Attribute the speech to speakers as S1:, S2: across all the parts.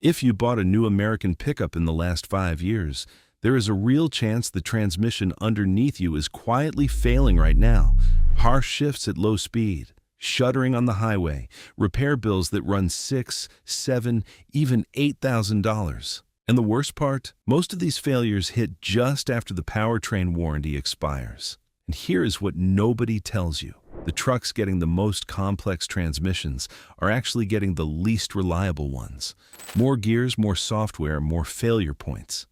S1: If you bought a new American pickup in the last 5 years, there is a real chance the transmission underneath you is quietly failing right now. Harsh shifts at low speed, shuddering on the highway, repair bills that run $6, $7, even $8,000. And the worst part? Most of these failures hit just after the powertrain warranty expires. And here is what nobody tells you. The trucks getting the most complex transmissions are actually getting the least reliable ones. More gears, more software, more failure points.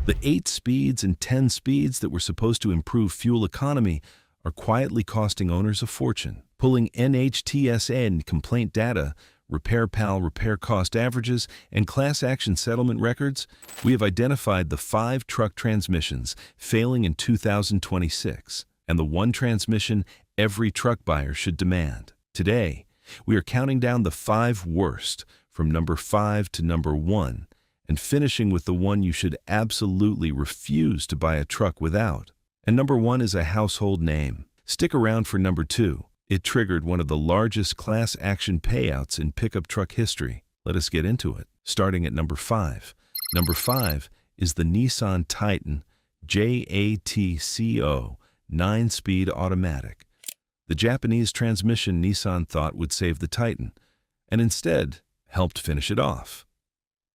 S1: The 8 speeds and 10 speeds that were supposed to improve fuel economy are quietly costing owners a fortune. Pulling NHTSA and complaint data, RepairPal repair cost averages, and class action settlement records, we have identified the 5 truck transmissions failing in 2026, and the 1 transmission every truck buyer should demand. Today, we are counting down the 5 worst, from number 5 to number 1, and finishing with the one you should absolutely refuse to buy a truck without. And number 1 is a household name. Stick around for number 2. It triggered one of the largest class action payouts in pickup truck history. Let us get into it. Starting at number 5. Number 5 is the Nissan Titan JATCO 9-speed automatic. The Japanese transmission Nissan thought would save the Titan, and instead helped finish it off.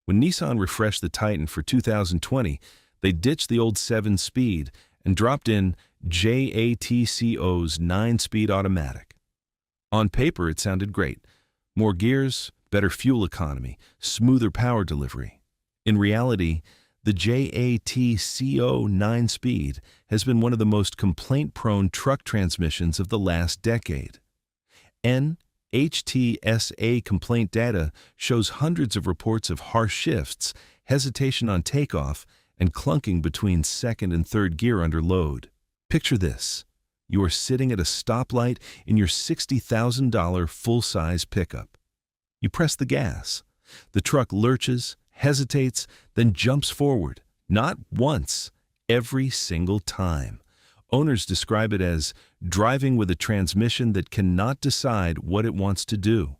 S1: When Nissan refreshed the Titan for 2020, they ditched the old 7-speed and dropped in JATCO's 9-speed automatic. On paper, it sounded great. More gears, better fuel economy, smoother power delivery. In reality, the JATCO 9-speed has been one of the most complaint-prone truck transmissions of the last decade. NHTSA complaint data shows hundreds of reports of harsh shifts, hesitation on takeoff, and clunking between second and third gear under load. Picture this. You are sitting at a stoplight in your $60,000 full-size pickup. You press the gas. The truck lurches, hesitates, then jumps forward. Not once, every single time. Owners describe it as driving with a transmission that cannot decide what it wants to do.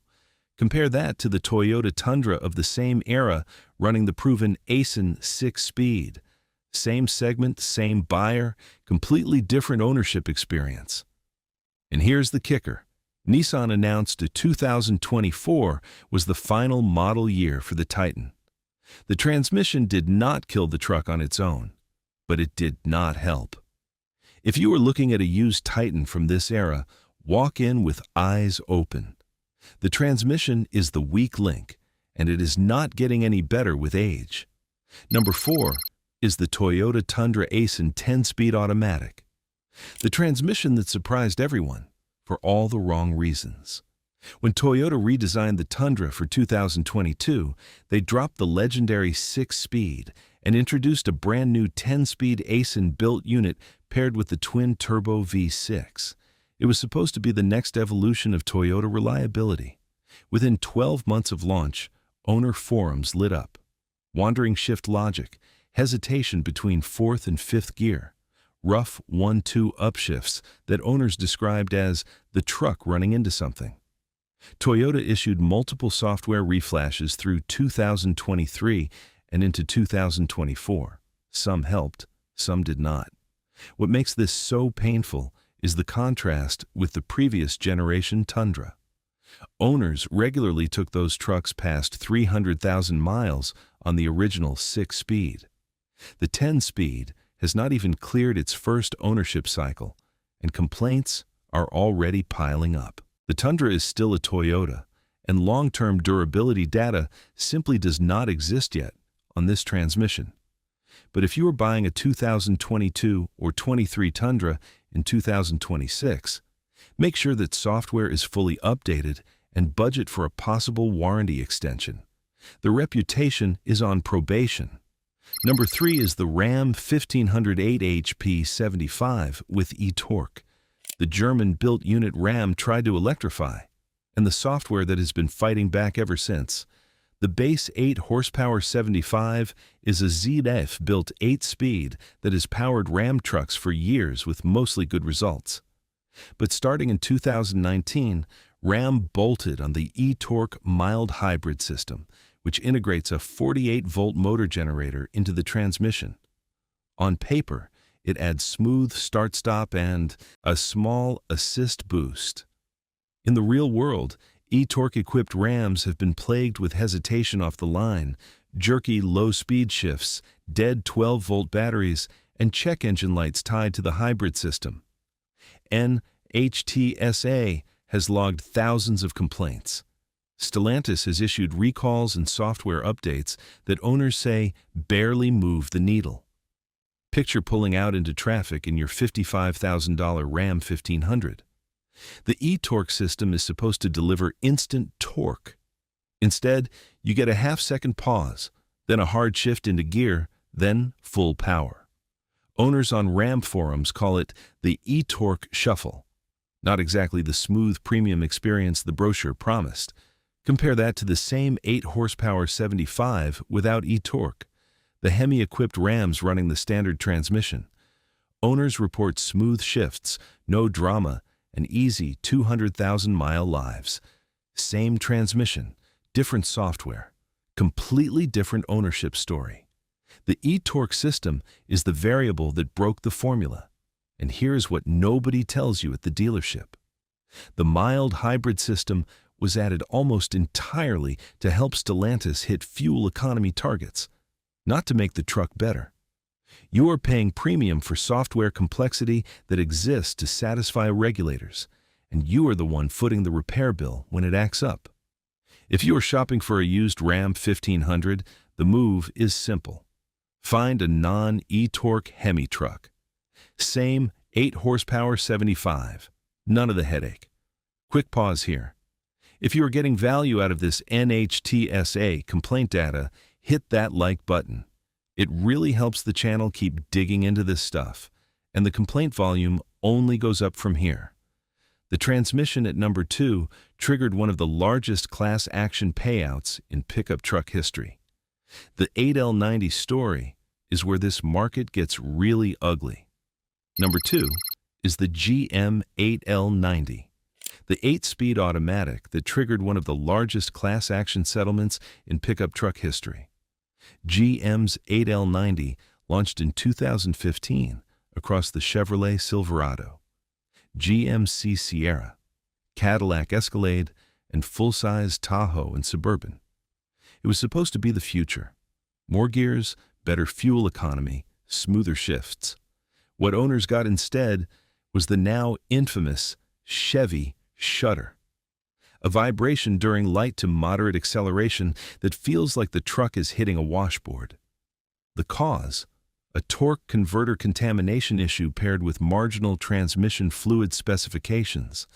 S1: Compare that to the Toyota Tundra of the same era running the proven Aisin 6-speed. Same segment, same buyer, completely different ownership experience. And here's the kicker. Nissan announced 2024 was the final model year for the Titan. The transmission did not kill the truck on its own, but it did not help. If you are looking at a used Titan from this era, walk in with eyes open. The transmission is the weak link, and it is not getting any better with age. Number 4 is the Toyota Tundra Aisin 10-speed automatic. The transmission that surprised everyone for all the wrong reasons. When Toyota redesigned the Tundra for 2022, they dropped the legendary 6-speed and introduced a brand new 10-speed Aisin-built unit paired with the twin-turbo V6. It was supposed to be the next evolution of Toyota reliability. Within 12 months of launch, owner forums lit up. Wandering shift logic, hesitation between 4th and 5th gear, rough 1-2 upshifts that owners described as the truck running into something. Toyota issued multiple software reflashes through 2023 and into 2024. Some helped, some did not. What makes this so painful is the contrast with the previous generation Tundra. Owners regularly took those trucks past 300,000 miles on the original 6-speed. The 10-speed has not even cleared its first ownership cycle, and complaints are already piling up. The Tundra is still a Toyota, and long-term durability data simply does not exist yet on this transmission. But if you are buying a 2022 or 23 Tundra in 2026, make sure that software is fully updated and budget for a possible warranty extension. The reputation is on probation. Number 3 is the Ram 1508 HP 75 with eTorque. The German-built unit Ram tried to electrify, and the software that has been fighting back ever since. The base 8-horsepower 75 is a ZF-built 8-speed that has powered Ram trucks for years with mostly good results. But starting in 2019, Ram bolted on the eTorque mild hybrid system, which integrates a 48-volt motor generator into the transmission. On paper, it adds smooth start-stop and a small assist boost. In the real world, eTorque-equipped Rams have been plagued with hesitation off the line, jerky low-speed shifts, dead 12-volt batteries, and check engine lights tied to the hybrid system. NHTSA has logged thousands of complaints. Stellantis has issued recalls and software updates that owners say barely move the needle. Picture pulling out into traffic in your $55,000 Ram 1500. The eTorque system is supposed to deliver instant torque. Instead, you get a half-second pause, then a hard shift into gear, then full power. Owners on Ram forums call it the eTorque shuffle. Not exactly the smooth premium experience the brochure promised. Compare that to the same 8-horsepower 75 without eTorque, the Hemi-equipped Rams running the standard transmission. Owners report smooth shifts, no drama, and easy 200,000-mile lives. Same transmission, different software, completely different ownership story. The eTorque system is the variable that broke the formula. And here's what nobody tells you at the dealership. The mild hybrid system was added almost entirely to help Stellantis hit fuel economy targets, not to make the truck better. You are paying premium for software complexity that exists to satisfy regulators, and you are the one footing the repair bill when it acts up. If you are shopping for a used Ram 1500, the move is simple. Find a non-eTorque Hemi truck. Same 8-horsepower 75. None of the headache. Quick pause here. If you are getting value out of this NHTSA complaint data, hit that like button. It really helps the channel keep digging into this stuff, and the complaint volume only goes up from here. The transmission at number 2 triggered one of the largest class action payouts in pickup truck history. The 8L90 story is where this market gets really ugly. Number 2 is the GM 8L90, the 8-speed automatic that triggered one of the largest class action settlements in pickup truck history. GM's 8L90 launched in 2015 across the Chevrolet Silverado, GMC Sierra, Cadillac Escalade, and full-size Tahoe and Suburban. It was supposed to be the future. More gears, better fuel economy, smoother shifts. What owners got instead was the now infamous Chevy shudder, a vibration during light to moderate acceleration that feels like the truck is hitting a washboard. The cause? A torque converter contamination issue paired with marginal transmission fluid specifications.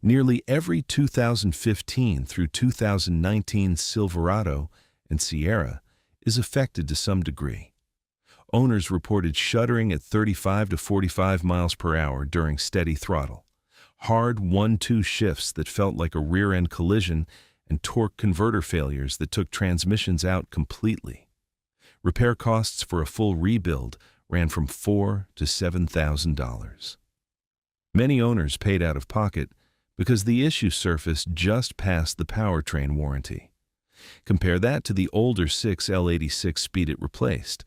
S1: Nearly every 2015 through 2019 Silverado and Sierra is affected to some degree. Owners reported shuddering at 35 to 45 miles per hour during steady throttle, hard 1-2 shifts that felt like a rear-end collision, and torque converter failures that took transmissions out completely. Repair costs for a full rebuild ran from $4,000 to $7,000. Many owners paid out of pocket because the issue surfaced just past the powertrain warranty. Compare that to the older 6L86 speed it replaced,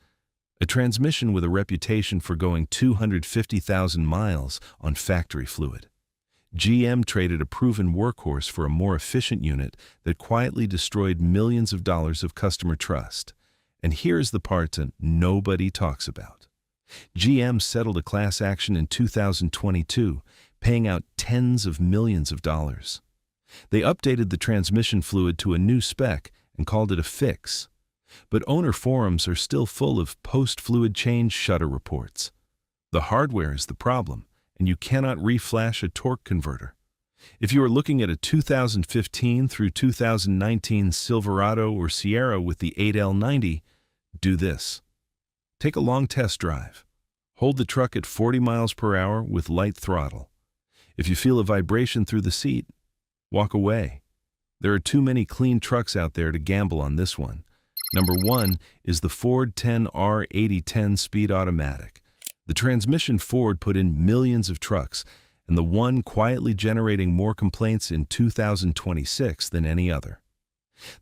S1: a transmission with a reputation for going 250,000 miles on factory fluid. GM traded a proven workhorse for a more efficient unit that quietly destroyed millions of dollars of customer trust. And here's the part that nobody talks about. GM settled a class action in 2022, paying out tens of millions of dollars. They updated the transmission fluid to a new spec and called it a fix. But owner forums are still full of post-fluid change shudder reports. The hardware is the problem, and you cannot reflash a torque converter. If you are looking at a 2015 through 2019 Silverado or Sierra with the 8L90, do this. Take a long test drive. Hold the truck at 40 miles per hour with light throttle. If you feel a vibration through the seat, walk away. There are too many clean trucks out there to gamble on this one. Number 1 is the Ford 10R 8010 Speed Automatic. The transmission Ford put in millions of trucks, and the one quietly generating more complaints in 2026 than any other.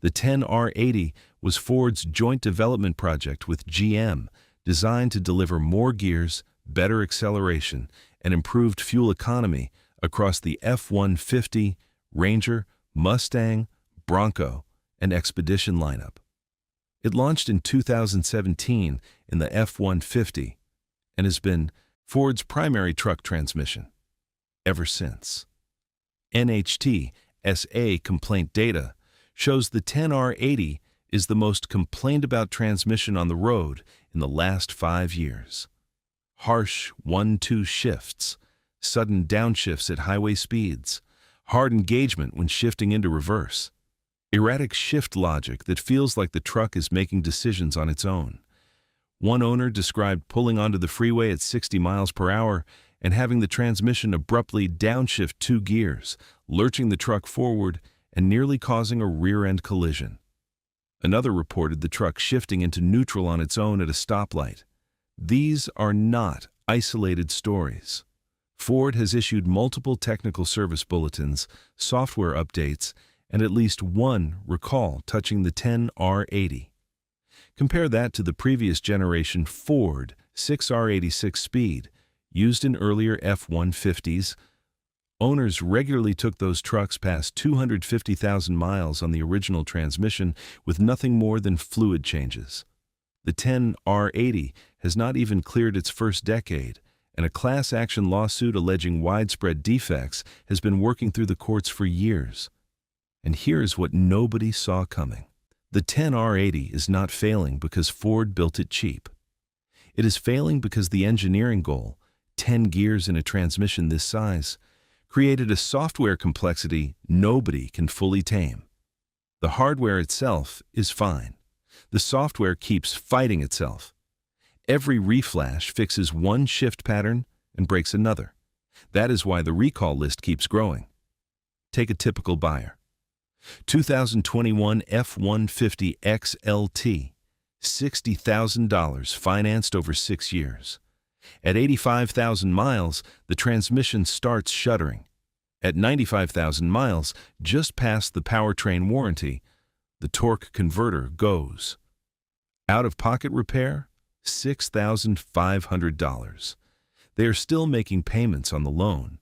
S1: The 10R80 was Ford's joint development project with GM, designed to deliver more gears, better acceleration, and improved fuel economy across the F-150, Ranger, Mustang, Bronco, and Expedition lineup. It launched in 2017 in the F-150 and has been Ford's primary truck transmission ever since. NHTSA complaint data shows the 10R80 is the most complained about transmission on the road in the last 5 years. Harsh 1-2 shifts, sudden downshifts at highway speeds, hard engagement when shifting into reverse, erratic shift logic that feels like the truck is making decisions on its own. One owner described pulling onto the freeway at 60 miles per hour and having the transmission abruptly downshift 2 gears, lurching the truck forward and nearly causing a rear-end collision. Another reported the truck shifting into neutral on its own at a stoplight. These are not isolated stories. Ford has issued multiple technical service bulletins, software updates, and at least one recall touching the 10R80. Compare that to the previous generation Ford 6R86 Speed, used in earlier F-150s. Owners regularly took those trucks past 250,000 miles on the original transmission with nothing more than fluid changes. The 10R80 has not even cleared its first decade, and a class action lawsuit alleging widespread defects has been working through the courts for years. And here's what nobody saw coming. The 10R80 is not failing because Ford built it cheap. It is failing because the engineering goal, 10 gears in a transmission this size, created a software complexity nobody can fully tame. The hardware itself is fine. The software keeps fighting itself. Every reflash fixes one shift pattern and breaks another. That is why the recall list keeps growing. Take a typical buyer. 2021 F-150 XLT, $60,000 financed over 6 years. At 85,000 miles, the transmission starts shuddering. At 95,000 miles, just past the powertrain warranty, the torque converter goes. Out-of-pocket repair, $6,500. They are still making payments on the loan.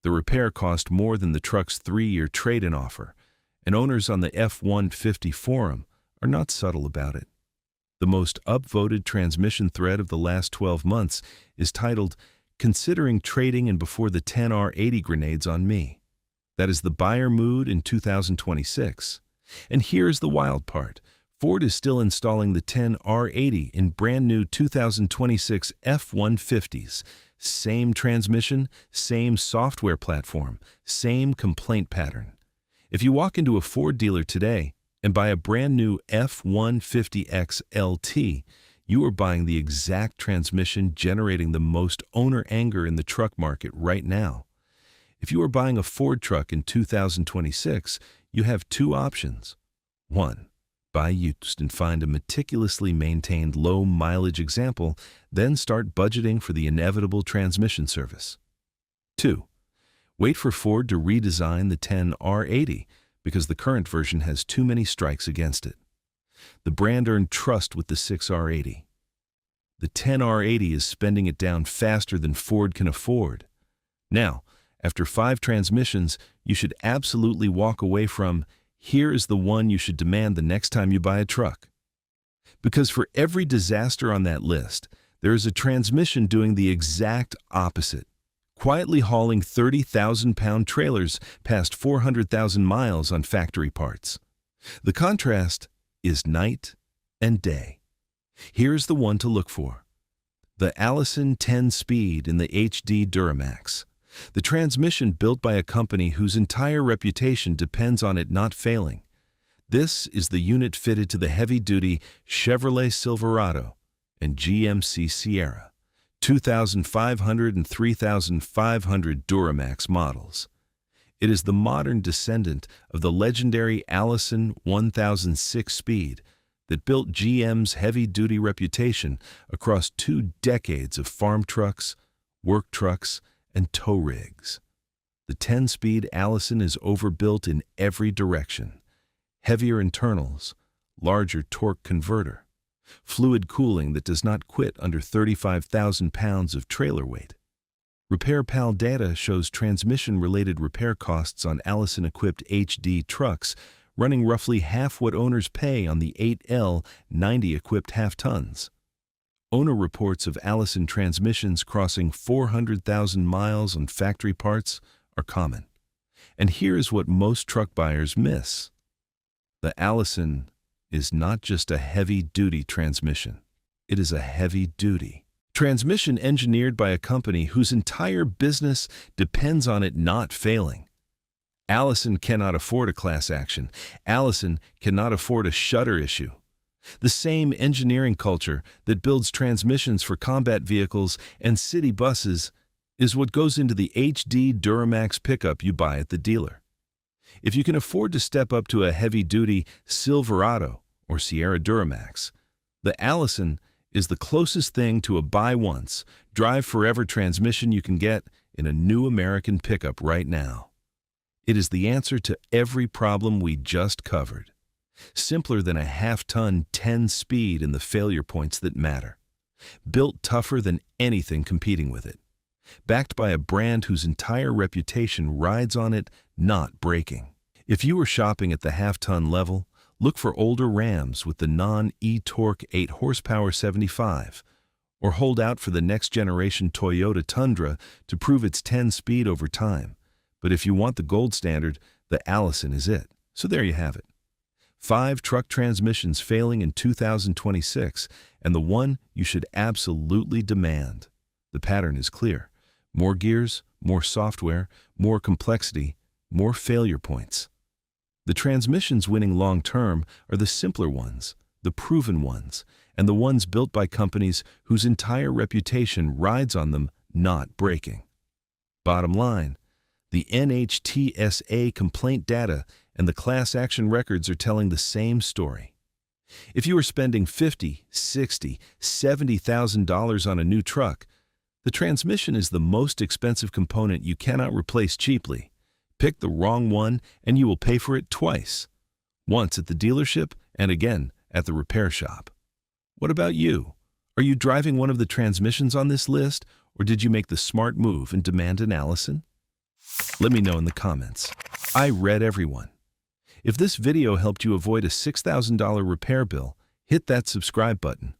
S1: The repair cost more than the truck's 3-year trade-in offer, and owners on the F-150 forum are not subtle about it. The most upvoted transmission thread of the last 12 months is titled, "Considering Trading in Before the 10R80 Grenades on Me." That is the buyer mood in 2026. And here's the wild part. Ford is still installing the 10R80 in brand new 2026 F-150s. Same transmission, same software platform, same complaint pattern. If you walk into a Ford dealer today and buy a brand new F-150 XLT, you are buying the exact transmission generating the most owner anger in the truck market right now. If you are buying a Ford truck in 2026, you have 2 options. 1. Buy used and find a meticulously maintained low-mileage example, then start budgeting for the inevitable transmission service. 2. Wait for Ford to redesign the 10R80 because the current version has too many strikes against it. The brand earned trust with the 6R80. The 10R80 is spending it down faster than Ford can afford. Now, after 5 transmissions, you should absolutely walk away from, here is the one you should demand the next time you buy a truck. Because for every disaster on that list, there is a transmission doing the exact opposite, quietly hauling 30,000-pound trailers past 400,000 miles on factory parts. The contrast is night and day. Here's the one to look for. The Allison 10-speed in the HD Duramax. The transmission built by a company whose entire reputation depends on it not failing. This is the unit fitted to the heavy-duty Chevrolet Silverado and GMC Sierra, 2,500 and 3,500 Duramax models. It is the modern descendant of the legendary Allison 1006 Speed that built GM's heavy-duty reputation across 2 decades of farm trucks, work trucks, and tow rigs. The 10-speed Allison is overbuilt in every direction. heavier internals, larger torque converter, fluid cooling that does not quit under 35,000 pounds of trailer weight. RepairPal data shows transmission-related repair costs on Allison-equipped HD trucks running roughly half what owners pay on the 8L 90-equipped half-tons. Owner reports of Allison transmissions crossing 400,000 miles on factory parts are common. And here is what most truck buyers miss. The Allison is not just a heavy-duty transmission. It is a heavy-duty transmission engineered by a company whose entire business depends on it not failing. Allison cannot afford a class action. Allison cannot afford a shudder issue. The same engineering culture that builds transmissions for combat vehicles and city buses is what goes into the HD Duramax pickup you buy at the dealer. If you can afford to step up to a heavy-duty Silverado or Sierra Duramax, the Allison is the closest thing to a buy once, drive forever transmission you can get in a new American pickup right now. It is the answer to every problem we just covered. Simpler than a half-ton 10-speed in the failure points that matter. Built tougher than anything competing with it. Backed by a brand whose entire reputation rides on it not breaking. If you are shopping at the half-ton level, look for older Rams with the non-eTorque 8 horsepower 75, or hold out for the next-generation Toyota Tundra to prove its 10-speed over time. But if you want the gold standard, the Allison is it. So there you have it. 5 truck transmissions failing in 2026, and the one you should absolutely demand. The pattern is clear. More gears, more software, more complexity, more failure points. The transmissions winning long-term are the simpler ones, the proven ones, and the ones built by companies whose entire reputation rides on them not breaking. Bottom line, the NHTSA complaint data and the class action records are telling the same story. If you are spending $50,000, $60,000, $70,000 on a new truck, the transmission is the most expensive component you cannot replace cheaply. Pick the wrong one and you will pay for it twice. Once at the dealership and again at the repair shop. What about you? Are you driving one of the transmissions on this list, or did you make the smart move and demand an Allison? Let me know in the comments. I read everyone. If this video helped you avoid a $6,000 repair bill, hit that subscribe button.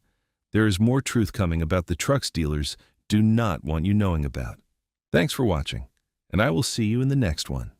S1: There is more truth coming about the trucks dealers do not want you knowing about. Thanks for watching, and I will see you in the next one.